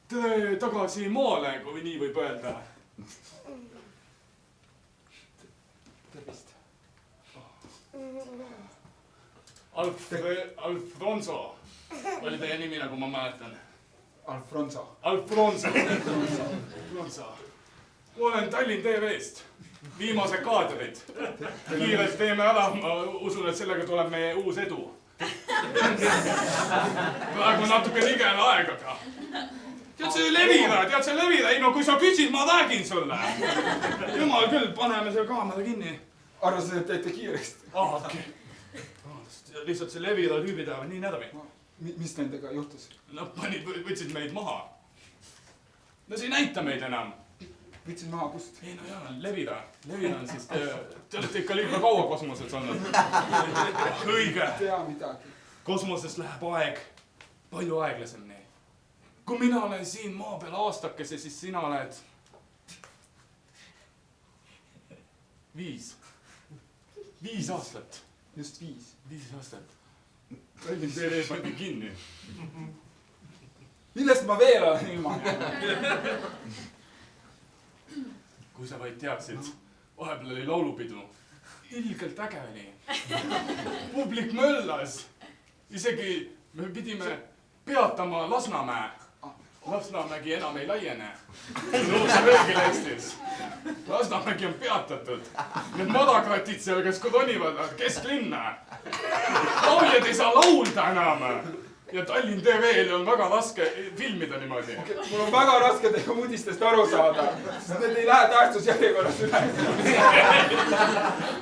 tere tagasi maale, kui nii võib öelda. Tervist. Alfonso oli teie nimi, nagu ma mäletan. Alfonso. Alfonso. Olen Tallinn TV-st. Viimased kaadrid. Kiirelt teeme ära, ma usun, et sellega tuleb meie uus edu. Praegu natuke nigel aegaga. Tead see levida? Ei no kui sa küsid, ma räägin sulle. Jumal küll, paneme selle kaamera kinni. Arvasin, et teete kiiresti. Okei. Lihtsalt see levida tüübid ajavad nii närvi. Mis nendega juhtus? Nad võtsid meid maha. No see ei näita meid enam. Võtsin maha kust? Ei no jaa, levida on siis, te olete ikka liiga kaua kosmoses olnud. Õige. Tea midagi. Kosmoses läheb aeg palju aeglasemini. Kui mina olen siin maa peal aastakese, siis sina oled 5 aastat. Just 5 aastat. Tallinn TV pandi kinni. Millest ma veel olen ilma? Kui sa vaid teaksid, vahepeal oli laulupidu. Ilgelt äge oli. Publik möllas. Isegi me pidime peatama Lasnamäe. Lasnamägi enam ei laiene. Uus reegel Eestis. Lasnamägi on peatatud. Need madakratid seal, kes ronivad kesklinna. Lauljad ei saa laulda enam. Ja Tallinn TV-l on väga raske filmida niimoodi. Mul on väga raske teie uudistest aru saada. Need ei lähe tähtsusjärjekorras üle.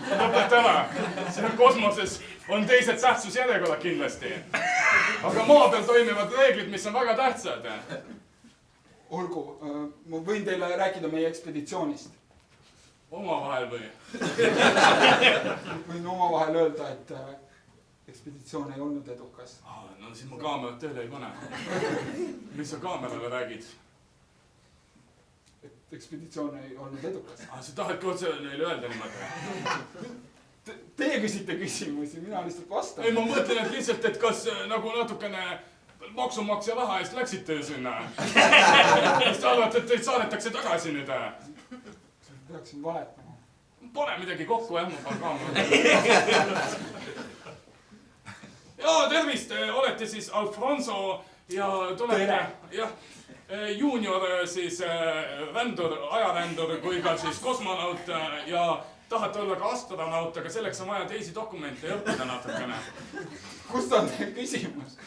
Lõpeta ära. Siin kosmoses on teised tähtsusjärjekorrad kindlasti. Aga maa peal toimivad reeglid, mis on väga tähtsad. Olgu, ma võin teile rääkida meie ekspeditsioonist. Omavahel või? Võin omavahel öelda, et ekspeditsioon ei olnud edukas. No siis ma kaamerat tööle ei pane. Mis sa kaamerale räägid? Et ekspeditsioon ei olnud edukas. Sa tahadki otse neile öelda niimoodi? Teie küsite küsimusi, mina lihtsalt vastan. Ei, ma mõtlen, et lihtsalt, et kas nagu natukene maksumaksja raha eest läksite sinna. Kas te arvate, et teid saadetakse tagasi nüüd? Peaksin valetama. Pole midagi kokku, jah, ma panen kaamera. Jaa, tervist, olete siis Alfonso ja tulete, jah, juunior siis rändur, ajarändur kui ka siis kosmonaut ja tahate olla ka astronaut, aga selleks on vaja teisi dokumente ja õppida natukene. Kust on teie küsimus?